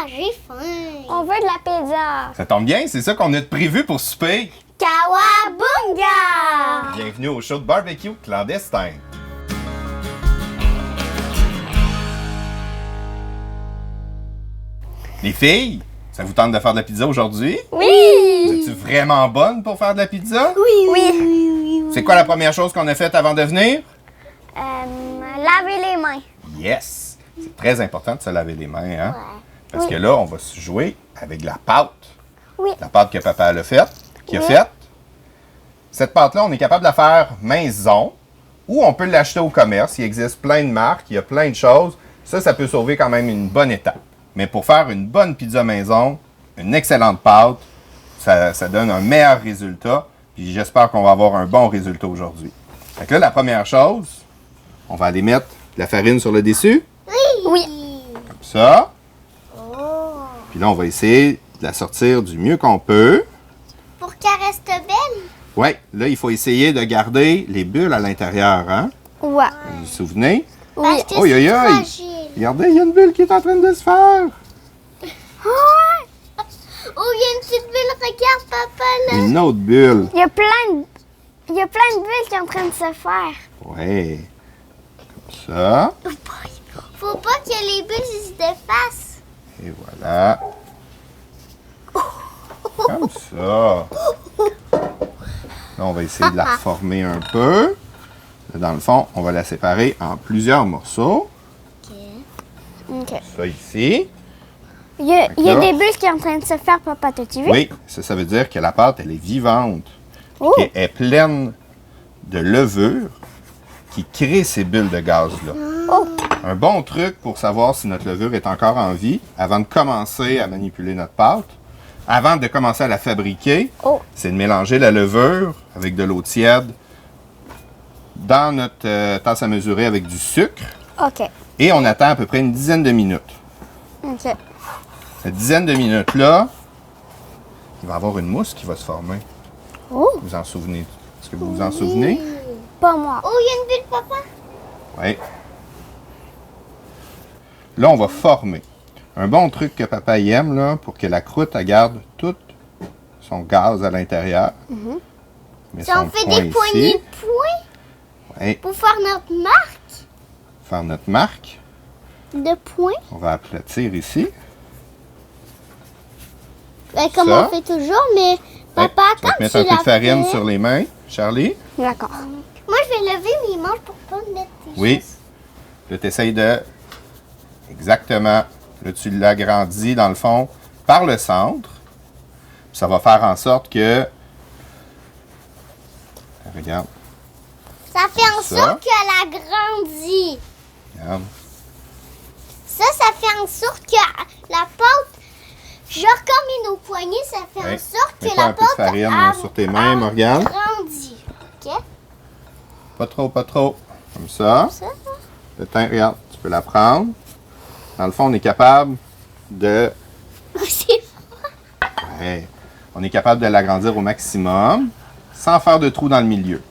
j'ai faim. On veut de la pizza. Ça tombe bien, c'est ça qu'on a de prévu pour souper. Kawabunga! Bienvenue au show de barbecue clandestin. Les filles, ça vous tente de faire de la pizza aujourd'hui? Oui! Vous êtes-tu vraiment bonne pour faire de la pizza? Oui. C'est quoi la première chose qu'on a faite avant de venir? Laver les mains. Yes! C'est très important de se laver les mains, hein? Parce que là, on va se jouer avec de la pâte. Oui. La pâte que papa a faite, Cette pâte-là, on est capable de la faire maison ou on peut l'acheter au commerce. Il existe plein de marques, il y a plein de choses. Ça peut sauver quand même une bonne étape. Mais pour faire une bonne pizza maison, une excellente pâte, ça donne un meilleur résultat. Puis j'espère qu'on va avoir un bon résultat aujourd'hui. Fait que là, la première chose, on va aller mettre de la farine sur le dessus. Oui. Comme ça. Oh. Puis là, on va essayer de la sortir du mieux qu'on peut. Pour qu'elle reste belle. Oui, là, il faut essayer de garder les bulles à l'intérieur, hein? Ouais. Vous vous souvenez? Oui. Parce que Aïe, c'est aïe, aïe. fragile. Regardez, il y a une bulle qui est en train de se faire. Oh, il y a une petite bulle. Regarde, papa, là. Une autre bulle. Il y a plein de bulles qui sont en train de se faire. Oui. Comme ça. Faut pas que les bulles ils se défassent. Et voilà. Comme ça. Là, on va essayer de la reformer un peu. Là, dans le fond, on va la séparer en plusieurs morceaux. OK. Ça ici. Il y a Là. des bulles qui sont en train de se faire, papa. T'as-tu vu? Oui, ça veut dire que la pâte, elle est vivante. Oh. Puis qu'elle est pleine de levure qui crée ces bulles de gaz-là. Oh. Un bon truc pour savoir si notre levure est encore en vie, avant de commencer à manipuler notre pâte, avant de commencer à la fabriquer, Oh. c'est de mélanger la levure avec de l'eau tiède dans notre tasse à mesurer avec du sucre OK. et on attend à peu près une dizaine de minutes. OK. Cette dizaine de minutes-là, il va y avoir une mousse qui va se former. Oh. Vous vous en souvenez? Est-ce que vous vous en souvenez? Pas moi. Oh, il y a une bulle, papa. Oui. Là, on va former. Un bon truc que papa y aime, là, pour que la croûte elle garde tout son gaz à l'intérieur. Mais Si on fait des poignées de points Oui, pour faire notre marque faire notre marque. de points. On va aplatir ici. Ben, comme Ça. on fait toujours, mais papa, Tu vas quand te mettre tu un peu l'as de farine fait, sur les mains. Charlie? D'accord. moi je vais lever mes manches pour pas mettre tes Oui. choses. Là, tu essayes de... Exactement. Là, tu l'agrandis, dans le fond, par le centre. Puis ça va faire en sorte que... Regarde. Ça fait en Ça. sorte qu'elle a grandi. Regarde. Ça fait en sorte que la pâte, genre comme nos poignets, ça fait Oui. en sorte que Mets-toi la un peu de pâte farine, a, sur tes mains, Morgane. grandi. OK? Pas trop, pas trop. Comme ça. Ça. Le teint, regarde, tu peux la prendre. Dans le fond, on est capable de... C'est Ouais. On est capable de l'agrandir au maximum sans faire de trou dans le milieu.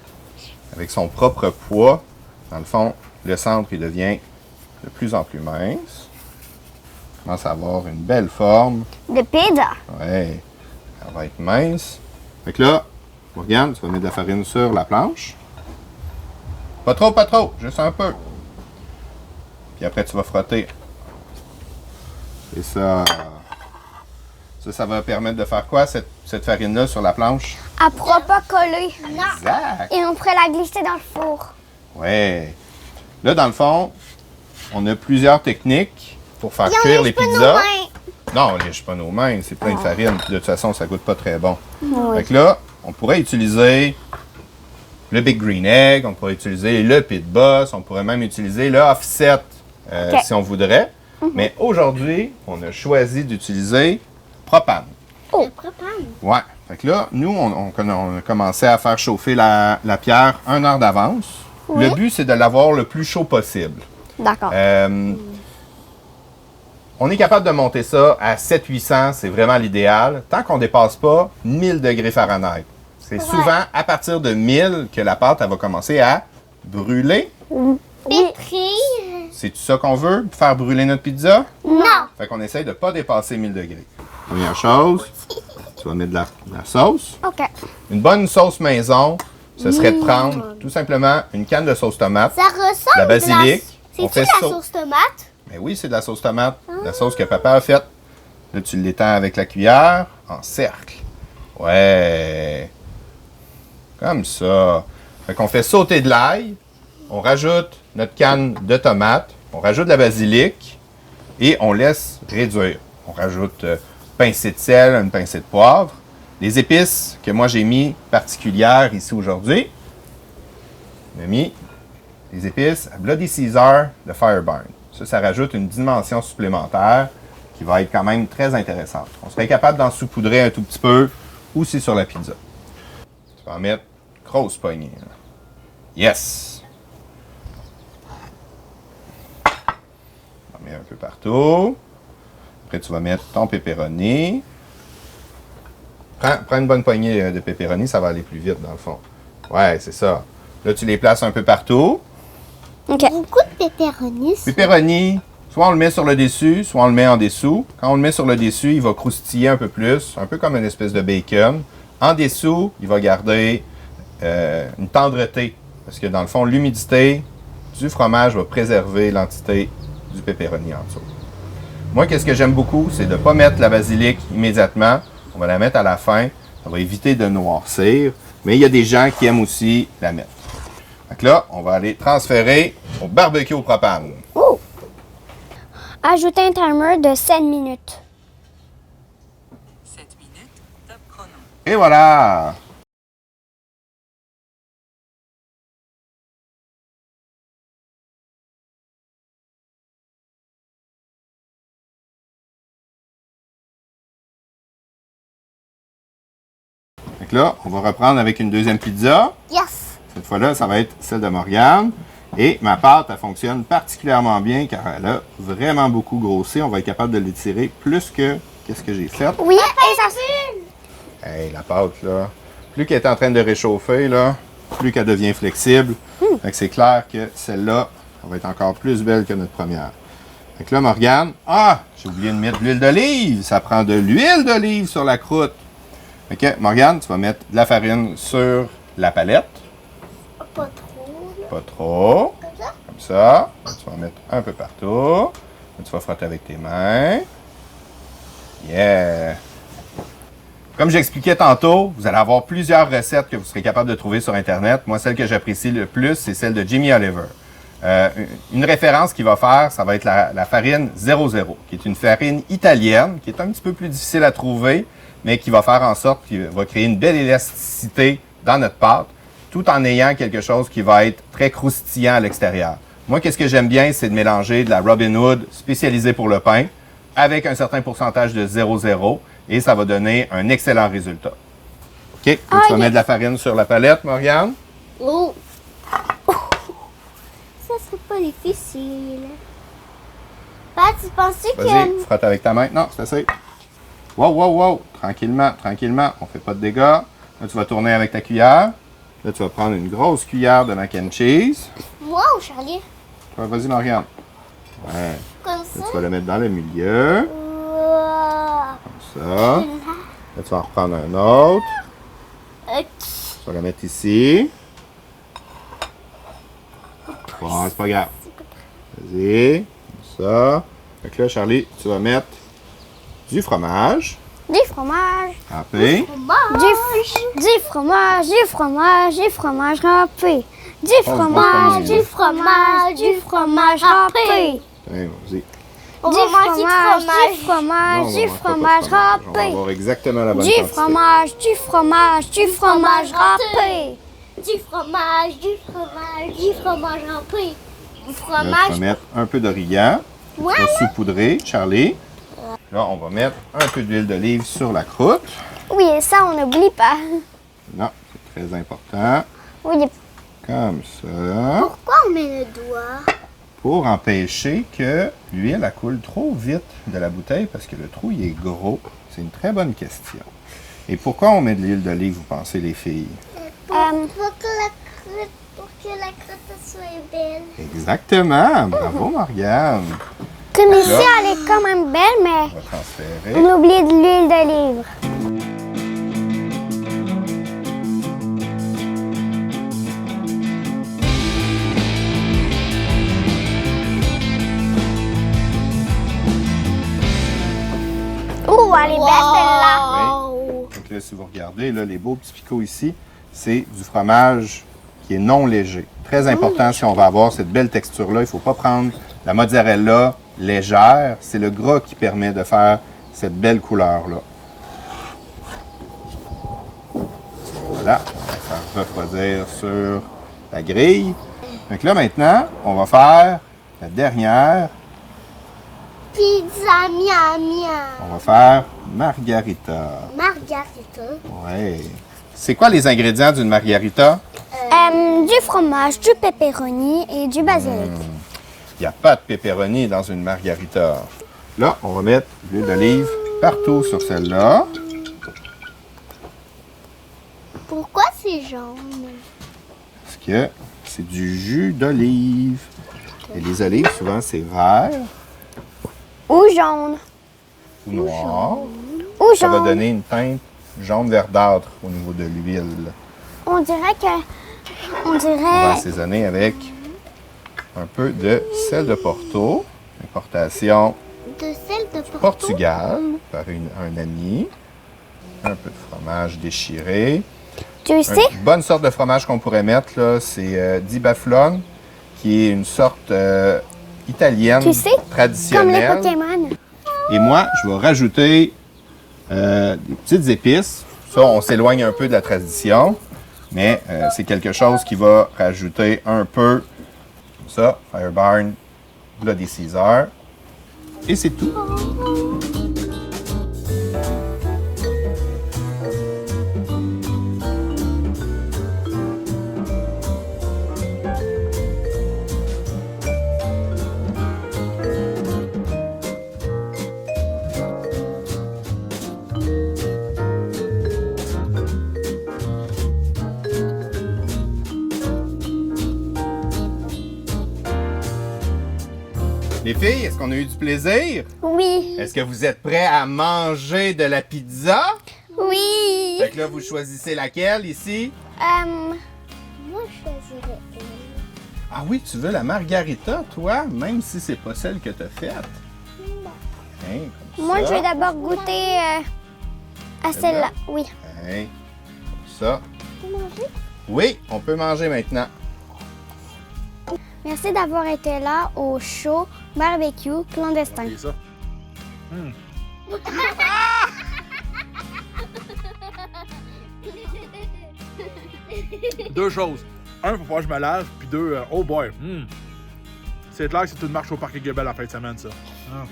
Avec son propre poids, dans le fond, le centre, il devient de plus en plus mince. Il commence à avoir une belle forme. De pizza. Ouais. Elle va être mince. Fait que là, Morgane, tu vas mettre de la farine sur la planche. Pas trop, juste un peu. Puis après, tu vas frotter. Et ça... Ça va permettre de faire quoi, cette farine-là, sur la planche? Elle pourra pas coller. Exact! Et on pourrait la glisser dans le four. Ouais. Là, dans le fond, on a plusieurs techniques pour faire Et on cuire les lèche pas nos pizzas. mains. Non, on lèche pas nos mains, c'est plein de farine. Puis de toute façon, ça goûte pas très bon. Oui. Fait que là, on pourrait utiliser le Big Green Egg, on pourrait utiliser le Pit Boss, on pourrait même utiliser le Offset Ok. si on voudrait. Mais aujourd'hui, on a choisi d'utiliser propane. Le propane. Ouais. Fait que là, nous, on a commencé à faire chauffer la pierre 1 heure d'avance. Oui. Le but, c'est de l'avoir le plus chaud possible. D'accord. On est capable de monter ça à 700-800, c'est vraiment l'idéal, tant qu'on ne dépasse pas 1000 degrés Fahrenheit. C'est souvent à partir de 1000 que la pâte elle va commencer à brûler. Pétrir. C'est ça qu'on veut pour faire brûler notre pizza? Non. Fait qu'on essaye de ne pas dépasser 1000 degrés. Première chose, tu vas mettre de la sauce. OK. Une bonne sauce maison, ce serait de prendre tout simplement une canne de sauce tomate. Ça ressemble La basilic. On C'est-tu fait la ça. sauce tomate? Mais oui, c'est de la sauce tomate. La sauce que papa a faite. Là, tu l'étends avec la cuillère en cercle. Ouais. Comme ça. Fait qu'on fait sauter de l'ail. On rajoute notre canne de tomate. On rajoute la basilic. Et on laisse réduire. On rajoute pincée de sel, une pincée de poivre. Les épices que moi j'ai mis particulières ici aujourd'hui. J'ai mis les épices à Bloody Caesar de Fireburn. Ça rajoute une dimension supplémentaire qui va être quand même très intéressante. On serait capable d'en saupoudrer un tout petit peu aussi sur la pizza. Tu vas en mettre grosse poignée. Là. Yes! On en met un peu partout. Après, tu vas mettre ton pepperoni. Prends une bonne poignée de pepperoni, ça va aller plus vite dans le fond. Ouais, c'est ça. Là, tu les places un peu partout. OK. Beaucoup de pepperoni. Pepperoni, soit on le met sur le dessus, soit on le met en dessous. Quand on le met sur le dessus, il va croustiller un peu plus, un peu comme une espèce de bacon. En dessous, il va garder une tendreté, parce que dans le fond, l'humidité du fromage va préserver l'entité du pepperoni en dessous. Moi, qu'est-ce que j'aime beaucoup, c'est de ne pas mettre la basilic immédiatement. On va la mettre à la fin. Ça va éviter de noircir. Mais il y a des gens qui aiment aussi la mettre. Donc là, on va aller transférer au barbecue au propane. Oh! Ajouter un timer de 7 minutes. 7 minutes, top chrono. Et voilà! Donc là, on va reprendre avec une deuxième pizza. Yes. Cette fois-là, ça va être celle de Morgane. Et ma pâte, elle fonctionne particulièrement bien car elle a vraiment beaucoup grossi. On va être capable de l'étirer plus que qu'est-ce que j'ai fait. Oui, et ça... Hey, la pâte, là, plus qu'elle est en train de réchauffer, là, plus qu'elle devient flexible. Fait que c'est clair que celle-là, elle va être encore plus belle que notre première. Fait que là, Morgane, j'ai oublié de mettre de l'huile d'olive. Ça prend de l'huile d'olive sur la croûte. Fait que, Morgane, tu vas mettre de la farine sur la palette. Pas trop. Là. Pas trop. Comme ça? Comme ça. Là, tu vas en mettre un peu partout. Là, tu vas frotter avec tes mains. Yeah! Comme j'expliquais tantôt, vous allez avoir plusieurs recettes que vous serez capable de trouver sur Internet. Moi, celle que j'apprécie le plus, c'est celle de Jamie Oliver. Une référence qu'il va faire, ça va être la farine 00, qui est une farine italienne, qui est un petit peu plus difficile à trouver, mais qui va faire en sorte qu'il va créer une belle élasticité dans notre pâte, tout en ayant quelque chose qui va être très croustillant à l'extérieur. Moi, qu'est-ce que j'aime bien, c'est de mélanger de la Robin Hood spécialisée pour le pain avec un certain pourcentage de 00 et ça va donner un excellent résultat. OK, donc, tu vas mettre de la farine sur la palette, Morgane. Oh. Ça serait pas difficile. Pat, tu pensais Vas-y, que... frotte avec ta main. Non, c'est assez. Wow, wow, wow. Tranquillement, tranquillement. On fait pas de dégâts. Là, tu vas tourner avec ta cuillère. Là, tu vas prendre une grosse cuillère de mac and cheese. Wow, Charlie. Ouais, vas-y, Morgane. Ouais. Comme Là, ça. tu vas le mettre dans le milieu. Wow. Comme ça. Là, tu vas en reprendre un autre. Ok. Tu vas le mettre ici. Bon, c'est pas grave. Vas-y. Comme ça. Fait que là, Charlie, tu vas mettre du fromage. Du fromage. Râpé. Du fromage, du fromage, du fromage râpé. Du fromage, du fromage, du fromage râpé. Tiens, vas-y. On Du va manger fromage, du du fromage. Non, fromage, on du mange pas de fromage On va râpé. avoir exactement la bonne Du quantité. fromage, du fromage, du fromage râpé. Du fromage, du fromage, du fromage râpé. Du Là, tu fromage. vas mettre un peu d'origan. Tu Voilà. vas saupoudrer, Charlie. Là, on va mettre un peu d'huile d'olive sur la croûte. Oui, et ça, on n'oublie pas. Non, c'est très important. Oui, Comme ça. Pourquoi on met le doigt? Pour empêcher que l'huile elle coule trop vite de la bouteille parce que le trou il est gros. C'est une très bonne question. Et pourquoi on met de l'huile d'olive, vous pensez, les filles? Pour que la croûte soit belle. Exactement. Bravo, Morgane. Comme ici, elle est quand même belle, mais On va transférer. on a oublié de l'huile d'olive. Oh, elle est belle celle-là. Donc là, si vous regardez, là, les beaux petits picots ici, c'est du fromage qui est non léger. Très important si on va avoir cette belle texture-là. Il ne faut pas prendre la mozzarella légère. C'est le gras qui permet de faire cette belle couleur-là. Voilà, on va faire refroidir sur la grille. Donc là, maintenant, on va faire la dernière. Pizza miam miam. On va faire margarita. Margarita. Ouais. C'est quoi les ingrédients d'une margarita? Du fromage, du pepperoni et du basilic. Il n'y a pas de pepperoni dans une margarita. Là, on va mettre de l'huile d'olive partout sur celle-là. Pourquoi c'est jaune? Parce que c'est du jus d'olive. Et les olives, souvent, c'est vert Ou jaune. ou noir. Ou Ça va jaune. donner une teinte jaune verdâtre au niveau de l'huile. On dirait que... On On va dirait... assaisonner avec un peu de sel de Porto, importation De sel de Porto. Portugal par un ami. Un peu de fromage déchiré. Tu sais, Une bonne sorte de fromage qu'on pourrait mettre, là, c'est Di Baflone, qui est une sorte italienne Tu sais, comme les traditionnelle. Pokémon. Et moi, je vais rajouter des petites épices. Ça, on s'éloigne un peu de la tradition, mais c'est quelque chose qui va rajouter un peu ça, Fireburn, Bloody Caesar. Et c'est tout. Les filles, est-ce qu'on a eu du plaisir? Oui. Est-ce que vous êtes prêts à manger de la pizza? Oui. Fait que là, vous choisissez laquelle ici? Moi, je choisirais elle. Ah oui, tu veux la margarita, toi, même si c'est pas celle que tu as faite? Hein, comme Moi, ça. je vais d'abord goûter à celle-là. Oui. Hein, comme ça. Tu manger? Oui, on peut manger maintenant. Merci d'avoir été là au show barbecue clandestin. C'est ça. Deux choses. Un, faut pas que je me lave. Puis deux, oh boy. C'est clair que c'est une marche au Parc Guebel la fin de semaine, ça. Ah.